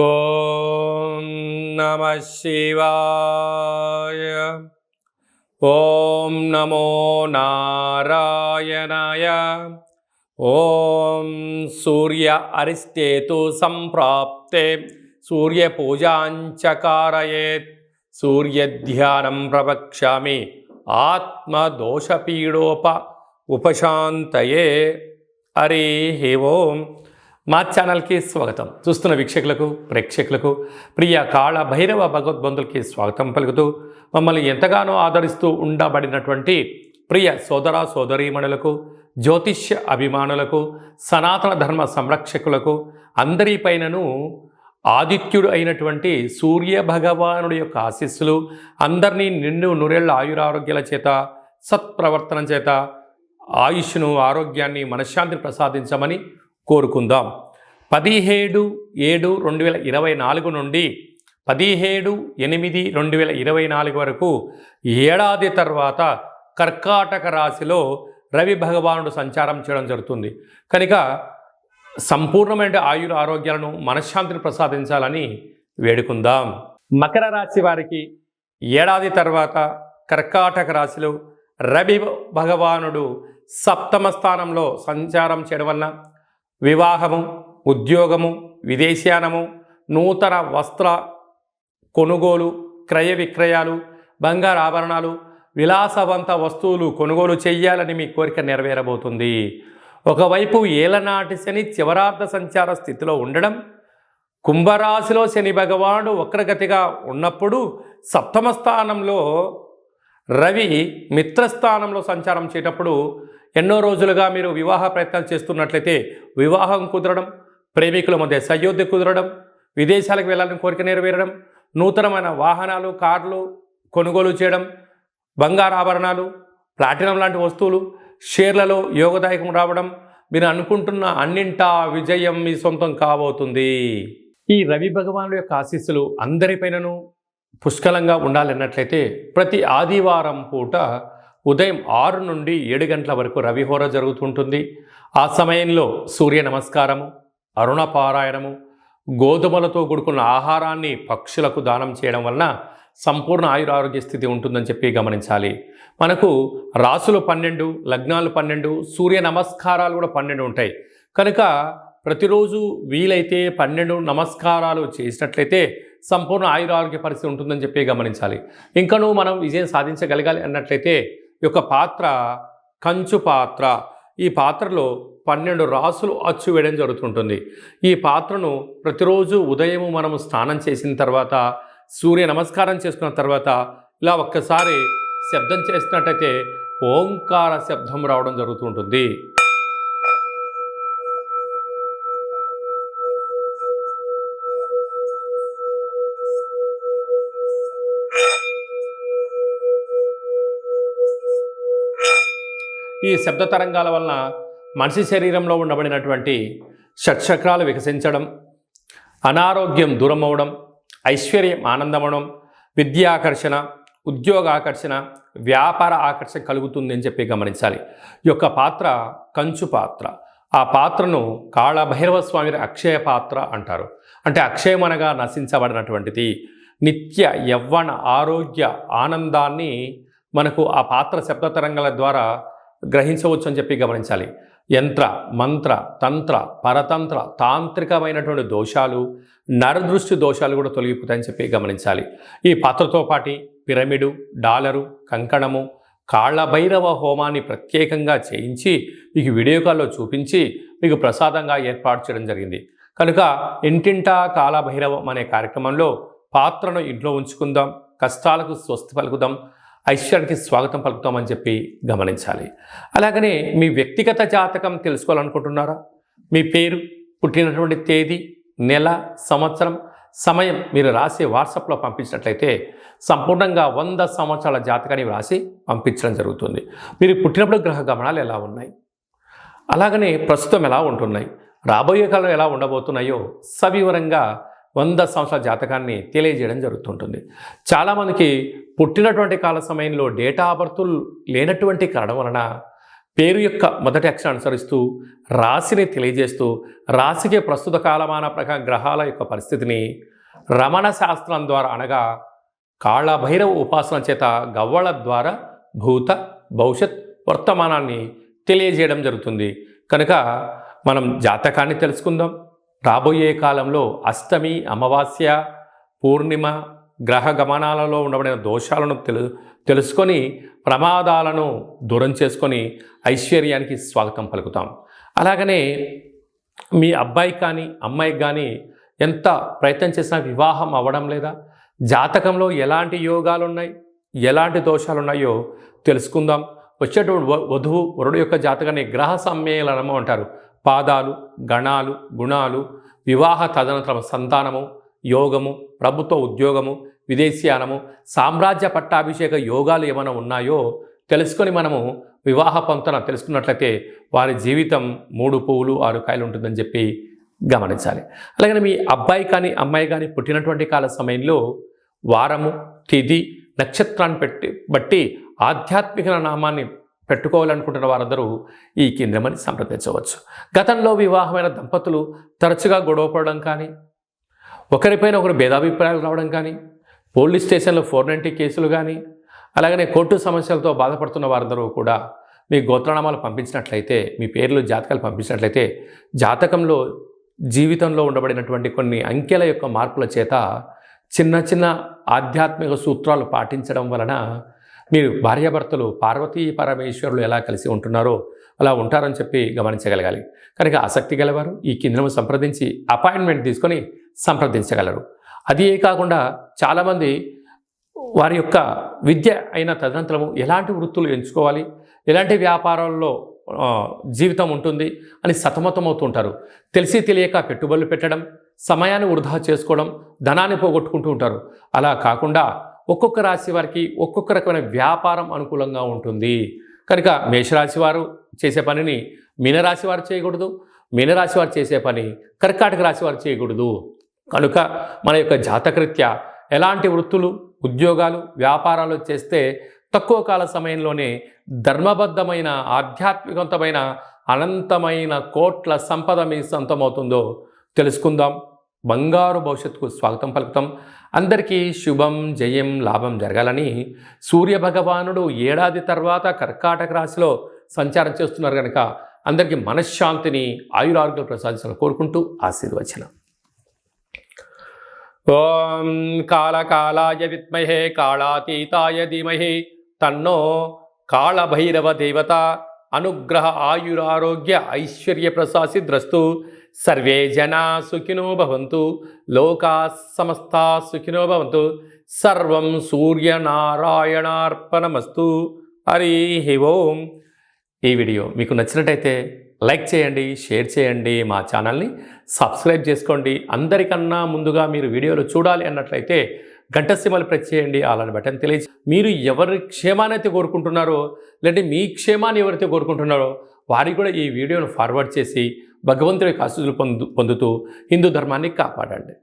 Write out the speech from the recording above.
ఓం నమః శివాయ. ఓం నమో నారాయణాయ. ఓం సూర్య అరిష్టేతు సంప్రాప్తే సూర్యపూజాంచకారయేత్. సూర్యధ్యానం ప్రవక్ష్యామి ఉపశాంతయే. హరి ఓం. మా ఛానల్కి స్వాగతం. చూస్తున్న వీక్షకులకు ప్రేక్షకులకు ప్రియ కాళ భైరవ భగవద్బంధులకి స్వాగతం పలుకుతూ మమ్మల్ని ఎంతగానో ఆదరిస్తూ ఉండబడినటువంటి ప్రియ సోదర సోదరీమణులకు, జ్యోతిష్య అభిమానులకు, సనాతన ధర్మ సంరక్షకులకు అందరిపైనను ఆదిత్యుడు అయినటువంటి సూర్య భగవానుడి యొక్క ఆశీస్సులు అందరినీ నిండు నూరేళ్ల ఆయురారోగ్యాల చేత, సత్ప్రవర్తన చేత ఆయుష్ను, ఆరోగ్యాన్ని, మనశ్శాంతిని ప్రసాదించమని కోరుకుందాం. 17/7/2024 నుండి 17/8/2024 వరకు ఏడాది తర్వాత కర్కాటక రాశిలో రవి భగవానుడు సంచారం చేయడం జరుగుతుంది. కనుక సంపూర్ణమైన ఆయుర ఆరోగ్యాలను, మనశ్శాంతిని ప్రసాదించాలని వేడుకుందాం. మకర రాశి వారికి ఏడాది తర్వాత కర్కాటక రాశిలో రవి భగవానుడు సప్తమ స్థానంలో సంచారం చేయడం వలన వివాహము, ఉద్యోగము, విదేశయానము, నూతన వస్త్ర కొనుగోలు, క్రయ విక్రయాలు, బంగారు ఆభరణాలు, విలాసవంత వస్తువులు కొనుగోలు చేయాలని మీ కోరిక నెరవేరబోతుంది. ఒకవైపు ఏలనాటి శని చివరార్థ సంచార స్థితిలో ఉండడం, కుంభరాశిలో శని భగవానుడు వక్రగతిగా ఉన్నప్పుడు సప్తమ స్థానంలో రవి మిత్రస్థానంలో సంచారం చేసేటప్పుడు ఎన్నో రోజులుగా మీరు వివాహ ప్రయత్నాలు చేస్తున్నట్లయితే వివాహం కుదరడం, ప్రేమికుల మధ్య సయోధ్య కుదరడం, విదేశాలకు వెళ్ళాలని కోరిక నెరవేరడం, నూతనమైన వాహనాలు, కార్లు కొనుగోలు చేయడం, బంగారు ఆభరణాలు, ప్లాటినం లాంటి వస్తువులు, షేర్లలో యోగదాయకం రావడం, మీరు అనుకుంటున్న అన్నింటా విజయం మీ సొంతం కాబోతుంది. ఈ రవి భగవానుడు యొక్క ఆశీస్సులు అందరిపైనను పుష్కలంగా ఉండాలన్నట్లయితే ప్రతి ఆదివారం పూట ఉదయం 6 నుండి 7 గంటల వరకు రవిహోర జరుగుతుంటుంది. ఆ సమయంలో సూర్య నమస్కారము, అరుణ పారాయణము, గోధుమలతో కూడుకున్న ఆహారాన్ని పక్షులకు దానం చేయడం వలన సంపూర్ణ ఆయురారోగ్య స్థితి ఉంటుందని చెప్పి గమనించాలి. మనకు రాసులు 12, లగ్నాలు 12, సూర్య నమస్కారాలు కూడా 12 ఉంటాయి. కనుక ప్రతిరోజు వీలైతే 12 నమస్కారాలు చేసినట్లయితే సంపూర్ణ ఆయురారోగ్య పరిస్థితి ఉంటుందని చెప్పి గమనించాలి. ఇంకనూ మనం విజయం సాధించగలగాలి అన్నట్లయితే ఈ యొక్క పాత్ర కంచు పాత్ర. ఈ పాత్రలో 12 రాసులు అచ్చు వేయడం జరుగుతుంటుంది. ఈ పాత్రను ప్రతిరోజు ఉదయము మనము స్నానం చేసిన తర్వాత, సూర్య నమస్కారం చేసుకున్న తర్వాత ఇలా ఒక్కసారి శబ్దం చేసినట్టయితే ఓంకార శబ్దం రావడం జరుగుతుంటుంది. ఈ శబ్ద తరంగాల వలన మనిషి శరీరంలో ఉండబడినటువంటి షట్చక్రాలు వికసించడం, అనారోగ్యం దూరం అవ్వడం, ఐశ్వర్యం ఆనందమవడం, విద్యాకర్షణ, ఉద్యోగ ఆకర్షణ, వ్యాపార ఆకర్షణ కలుగుతుంది అని చెప్పి గమనించాలి. ఈ యొక్క పాత్ర కంచు పాత్ర. ఆ పాత్రను కాళభైరవ స్వామి అక్షయ పాత్ర అంటారు. అంటే అక్షయం అనగా నశించబడినటువంటిది. నిత్య యవ్వన ఆరోగ్య ఆనందాన్ని మనకు ఆ పాత్ర శబ్ద తరంగాల ద్వారా గ్రహించవచ్చు అని చెప్పి గమనించాలి. యంత్ర, మంత్ర, తంత్ర, పరతంత్ర, తాంత్రికమైనటువంటి దోషాలు, నరదృష్టి దోషాలు కూడా తొలగిపోతాయని చెప్పి గమనించాలి. ఈ పాత్రతో పాటు పిరమిడు, డాలరు, కంకణము, కాళభైరవ హోమాన్ని ప్రత్యేకంగా చేయించి మీకు వీడియో కాల్లో చూపించి మీకు ప్రసాదంగా ఏర్పాటు చేయడం జరిగింది. కనుక ఇంటింటా కాళభైరవం అనే కార్యక్రమంలో పాత్రను ఇంట్లో ఉంచుకుందాం, కష్టాలకు స్వస్తి పలుకుదాం, ఐశ్వర్యానికి స్వాగతం పలుకుతామని చెప్పి గమనించాలి. అలాగనే మీ వ్యక్తిగత జాతకం తెలుసుకోవాలనుకుంటున్నారా? మీ పేరు, పుట్టినటువంటి తేదీ, నెల, సంవత్సరం, సమయం మీరు రాసి వాట్సాప్లో పంపించినట్లయితే సంపూర్ణంగా 100 సంవత్సరాల జాతకాన్ని రాసి పంపించడం జరుగుతుంది. మీరు పుట్టినప్పుడు గ్రహ గమనాలు ఎలా ఉన్నాయి, అలాగనే ప్రస్తుతం ఎలా ఉంటున్నాయి, రాబోయే కాలం ఎలా ఉండబోతున్నాయో సవివరంగా 100 సంవత్సరాల జాతకాన్ని తెలియజేయడం జరుగుతుంటుంది. చాలామందికి పుట్టినటువంటి కాల సమయంలో డేటా ఆఫ్ బర్త్ లేనటువంటి కారణం వలన పేరు యొక్క మొదటి అక్షరాన్ని అనుసరిస్తూ రాశిని తెలియజేస్తూ రాశికి ప్రస్తుత కాలమాన ప్రకారం గ్రహాల యొక్క పరిస్థితిని రమణ శాస్త్రం ద్వారా అనగా కాళభైరవ ఉపాసన చేత గవ్వళ ద్వారా భూత భవిష్యత్ వర్తమానాన్ని తెలియజేయడం జరుగుతుంది. కనుక మనం జాతకాన్ని తెలుసుకుందాం. రాబోయే కాలంలో అష్టమి, అమావాస్య, పూర్ణిమ గ్రహ గమనాలలో ఉండబడిన దోషాలను తెలుసుకొని ప్రమాదాలను దూరం చేసుకొని ఐశ్వర్యానికి స్వాగతం పలుకుతాం. అలాగనే మీ అబ్బాయి కానీ అమ్మాయికి కానీ ఎంత ప్రయత్నం చేసినా వివాహం అవ్వడం లేదా, జాతకంలో ఎలాంటి యోగాలు ఉన్నాయి, ఎలాంటి దోషాలు ఉన్నాయో తెలుసుకుందాం. వచ్చేటువంటి వధువు వరుడు యొక్క జాతకాన్ని గ్రహ సమ్మేళనము అంటారు. పాదాలు, గణాలు, గుణాలు, వివాహ తదనంతరం సంతానము, యోగము, ప్రభుత్వ ఉద్యోగము, విదేశీయానము, సామ్రాజ్య పట్టాభిషేక యోగాలు ఏమైనా ఉన్నాయో తెలుసుకొని మనము వివాహ పొంతన తెలుసుకున్నట్లయితే వారి జీవితం 3 పువ్వులు 6 కాయలు ఉంటుందని చెప్పి గమనించాలి. అలాగే మీ అబ్బాయి కానీ అమ్మాయి కానీ పుట్టినటువంటి కాల సమయంలో వారము, తిథి, నక్షత్రాన్ని బట్టి ఆధ్యాత్మిక నామాన్ని పెట్టుకోవాలనుకుంటున్న వారందరూ ఈ కేంద్రమని సంప్రదించవచ్చు. గతంలో వివాహమైన దంపతులు తరచుగా గొడవపడడం కానీ, ఒకరిపైన ఒకరు భేదాభిప్రాయాలు రావడం కానీ, పోలీస్ స్టేషన్లో 490 కేసులు కానీ, అలాగనే కోర్టు సమస్యలతో బాధపడుతున్న వారందరూ కూడా మీ గోత్రనామాలు పంపించినట్లయితే, మీ పేర్లు జాతకాలు పంపించినట్లయితే జాతకంలో జీవితంలో ఉండబడినటువంటి కొన్ని అంకెల యొక్క మార్పుల చేత చిన్న చిన్న ఆధ్యాత్మిక సూత్రాలు పాటించడం వలన మీరు భార్యాభర్తలు పార్వతీ పరమేశ్వరులు ఎలా కలిసి ఉంటున్నారో అలా ఉంటారని చెప్పి గమనించగలగాలి. కనుక ఆసక్తి గలవారు ఈ కేంద్రం సంప్రదించి అపాయింట్మెంట్ తీసుకొని సంప్రదించగలరు. అదే కాకుండా చాలామంది వారి యొక్క విద్య అయిన తదనంతరము ఎలాంటి వృత్తులు ఎంచుకోవాలి, ఎలాంటి వ్యాపారాల్లో జీవితం ఉంటుంది అని సతమతమవుతుంటారు. తెలిసి తెలియక పెట్టుబడులు పెట్టడం, సమయాన్ని వృధా చేసుకోవడం, ధనాన్ని పోగొట్టుకుంటూ ఉంటారు. అలా కాకుండా ఒక్కొక్క రాశి వారికి ఒక్కొక్క రకమైన వ్యాపారం అనుకూలంగా ఉంటుంది. కనుక మేషరాశి వారు చేసే పనిని మీనరాశి వారు చేయకూడదు, మీనరాశి వారు చేసే పని కర్కాటక రాశి వారు చేయకూడదు. కనుక మన యొక్క జాతకరీత్యా ఎలాంటి వృత్తులు, ఉద్యోగాలు, వ్యాపారాలు చేస్తే తక్కువ కాల సమయంలోనే ధర్మబద్ధమైన ఆధ్యాత్మికవంతమైన అనంతమైన కోట్ల సంపద మీ సొంతమవుతుందో తెలుసుకుందాం. బంగారు భవిష్యత్తుకు స్వాగతం పలుకుతాం. అందరికీ శుభం, జయం, లాభం జరగాలని సూర్యభగవానుడు ఏడాది తర్వాత కర్కాటక రాశిలో సంచారం చేస్తున్నారు కనుక అందరికీ మనశ్శాంతిని, ఆయురారోగ్యాలు ప్రసాదించాలని కోరుకుంటూ ఆశీర్వచనం. ఓం కాళకాలాయ విద్మహే కాళాతీతాయ ధీమహి తన్నో కాళభైరవ దేవత అనుగ్రహ ఆయురారోగ్య ఐశ్వర్య ప్రసాసిద్రస్తు. సర్వే జనా సుఖినో భవంతు, లోకా సమస్తా సుఖినో భవంతు. సర్వం సూర్యనారాయణార్పణమస్తు. హరి ఓం. ఈ వీడియో మీకు నచ్చినట్టయితే లైక్ చేయండి, షేర్ చేయండి, మా ఛానల్ని సబ్స్క్రైబ్ చేసుకోండి. అందరికన్నా ముందుగా మీరు వీడియోలు చూడాలి అన్నట్లయితే గంట సింబల్ ప్రెస్ చేయండి, అలాని బటన్ తెలియజేయండి. మీరు ఎవరి క్షేమాన్ని అయితే కోరుకుంటున్నారో, లేదంటే మీ క్షేమాన్ని ఎవరైతే కోరుకుంటున్నారో వారికి కూడా ఈ వీడియోను ఫార్వర్డ్ చేసి భగవంతుడి ఆశీస్సులు పొందుతూ హిందూ ధర్మాన్ని కాపాడండి.